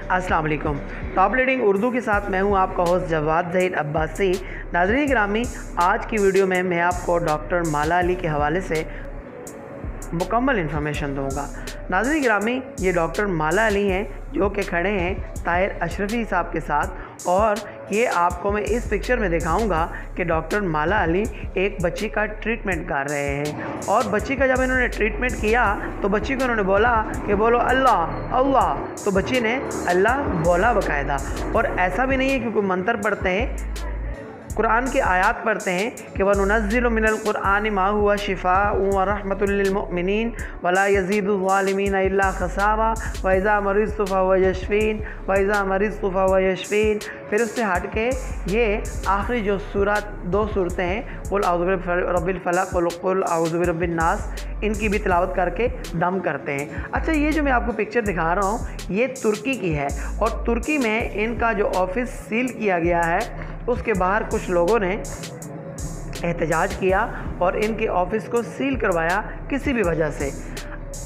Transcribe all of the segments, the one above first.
अस्सलाम वालेकुम। Top leading Urdu के साथ मैं हूं आपका होस्ट जवाद ज़हीर अब्बासी। नाज़रीन गिरामी, आज की वीडियो में मैं आपको डॉक्टर माला अली के हवाले से मुकम्मल इन्फॉर्मेशन दूंगा। नाज़रीन गिरामी, ये डॉक्टर माला अली हैं जो कि खड़े हैं ताहिर अशरफी साहब के साथ, और ये आपको मैं इस पिक्चर में दिखाऊंगा कि डॉक्टर माला अली एक बच्ची का ट्रीटमेंट कर रहे हैं। और बच्ची का जब इन्होंने ट्रीटमेंट किया तो बच्ची को इन्होंने बोला कि बोलो अल्लाह अल्लाह, तो बच्ची ने अल्लाह बोला बाकायदा। और ऐसा भी नहीं है कि कोई मंत्र पढ़ते हैं, कुरान की आयत पढ़ते हैं कि वनुनज़्ज़िलु मिनल कुरआनि मा हुवा शिफ़ाउन व रहमतुल लिल मुमिनीन वला यज़ीदु ज़ालिमीन इल्ला खसारा व इज़ा मरिज़्तु फहुव यशफ़ीन व इज़ा मरिज़्तु फहुव यशफ़ीन। फिर उससे हट के ये आखिरी जो दो सूरतें हैं, कुल अऊज़ु बिरब्बिल फलक़ व कुल अऊज़ु बिरब्बिन नास, इनकी भी तिलावत करके दम करते हैं। अच्छा, ये जो मैं आपको पिक्चर दिखा रहा हूँ ये तुर्की की है, और तुर्की में इनका जो ऑफिस सील किया गया है उसके बाहर कुछ लोगों ने एहतजाज किया और इनके ऑफिस को सील करवाया किसी भी वजह से।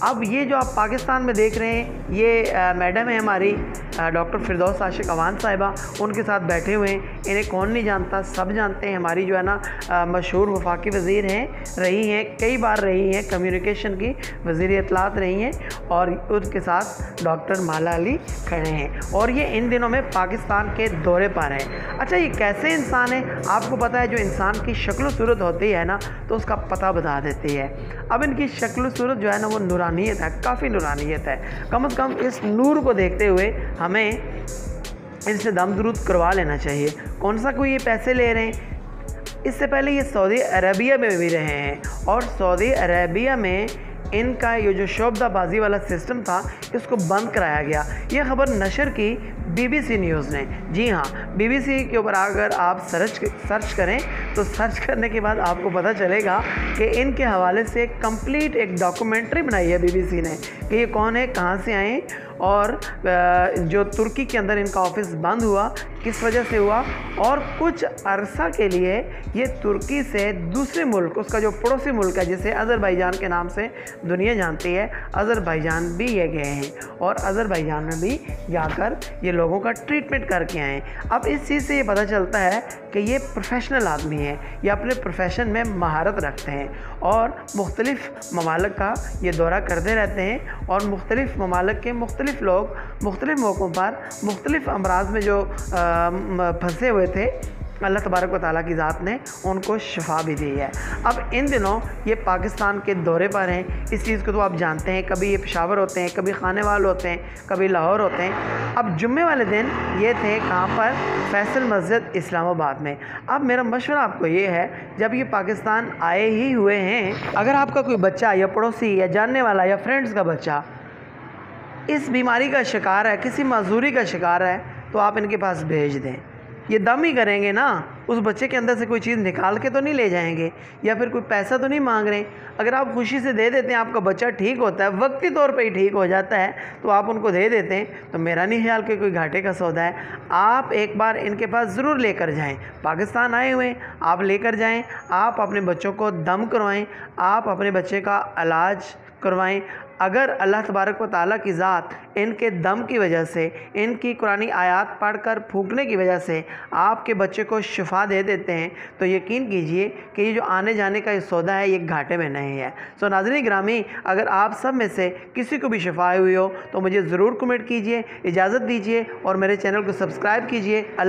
अब ये जो आप पाकिस्तान में देख रहे हैं, ये मैडम है हमारी डॉक्टर फिरदौस आशिक अवान साहिबा, उनके साथ बैठे हुए हैं। इन्हें कौन नहीं जानता, सब जानते हैं। हमारी जो है ना मशहूर वफाकी वज़ीर हैं, रही हैं, कई बार रही हैं, कम्युनिकेशन की वज़ीर इत्तलात रही हैं, और उनके साथ डॉक्टर माला अली खड़े हैं, और ये इन दिनों में पाकिस्तान के दौरे पर हैं। अच्छा, ये कैसे इंसान है? आपको पता है जो इंसान की शक्ल सूरत होती है ना, तो उसका पता बता देती है। अब इनकी शक्ल सूरत जो है ना वो नूरानियत है, काफ़ी नूरानियत है। कम से कम इस नूर को देखते हुए हमें इनसे दम दुरूद करवा लेना चाहिए। कौन सा कोई ये पैसे ले रहे हैं? इससे पहले ये सऊदी अरबिया में भी रहे हैं, और सऊदी अरबिया में इनका ये जो शोबदाबाजी वाला सिस्टम था इसको बंद कराया गया। ये खबर नशर की BBC न्यूज़ ने। जी हाँ, BBC के ऊपर अगर आप सर्च करें तो सर्च करने के बाद आपको पता चलेगा कि इनके हवाले से कंप्लीट एक डॉक्यूमेंट्री बनाई है BBC ने कि ये कौन है, कहाँ से आए, और जो तुर्की के अंदर इनका ऑफिस बंद हुआ किस वजह से हुआ, और कुछ अरसा के लिए ये तुर्की से दूसरे मुल्क, उसका जो पड़ोसी मुल्क है जिसे अज़रबैजान के नाम से दुनिया जानती है, अज़रबैजान भी ये गए हैं, और अज़रबैजान में भी जाकर ये लोगों का ट्रीटमेंट करके आए। अब इस चीज़ से ये पता चलता है कि ये प्रोफेशनल आदमी है, ये अपने प्रोफेशन में महारत रखते हैं, और मुख्तलिफ़ ममालिक का ये दौरा करते रहते हैं, और मुख्तलिफ़ ममालिक के मुख्तलिफ़ लोग मुख्तलिफ़ मौक़ों पर मुख्तलिफ़ अमराज़ में जो फंसे हुए थे, अल्लाह तबारक व तआला की ज़ात ने उनको शिफा भी दी है। अब इन दिनों ये पाकिस्तान के दौरे पर हैं। इस चीज़ को तो आप जानते हैं, कभी ये पेशावर होते हैं, कभी खानेवाल होते हैं, कभी लाहौर होते हैं। अब जुम्मे वाले दिन ये थे कहाँ पर? फैसल मस्जिद इस्लामाबाद में। अब मेरा मशवरा आपको ये है, जब ये पाकिस्तान आए ही हुए हैं, अगर आपका कोई बच्चा या पड़ोसी या जानने वाला या फ्रेंड्स का बच्चा इस बीमारी का शिकार है, किसी माजूरी का शिकार है, तो आप इनके पास भेज दें। ये दम ही करेंगे ना, उस बच्चे के अंदर से कोई चीज़ निकाल के तो नहीं ले जाएंगे, या फिर कोई पैसा तो नहीं मांग रहे। अगर आप खुशी से दे देते हैं, आपका बच्चा ठीक होता है, वक्ती तौर पे ही ठीक हो जाता है, तो आप उनको दे देते हैं, तो मेरा नहीं ख्याल कि कोई घाटे का सौदा है। आप एक बार इनके पास ज़रूर लेकर जाएं। पाकिस्तान आए हुए आप लेकर जाएं, आप अपने बच्चों को दम करवाएं, आप अपने बच्चे का इलाज करवाएं। अगर अल्लाह तबारक व तआला की ज़ात इनके दम की वजह से, इनकी कुरानी आयत पढ़कर फूंकने की वजह से आपके बच्चे को शिफा दे देते हैं, तो यकीन कीजिए कि ये जो आने जाने का ये सौदा है ये घाटे में नहीं है। सो नाज़रीन गिरामी, अगर आप सब में से किसी को भी शिफा हुई हो तो मुझे ज़रूर कमेंट कीजिए, इजाज़त दीजिए और मेरे चैनल को सब्सक्राइब कीजिए। अल्लाह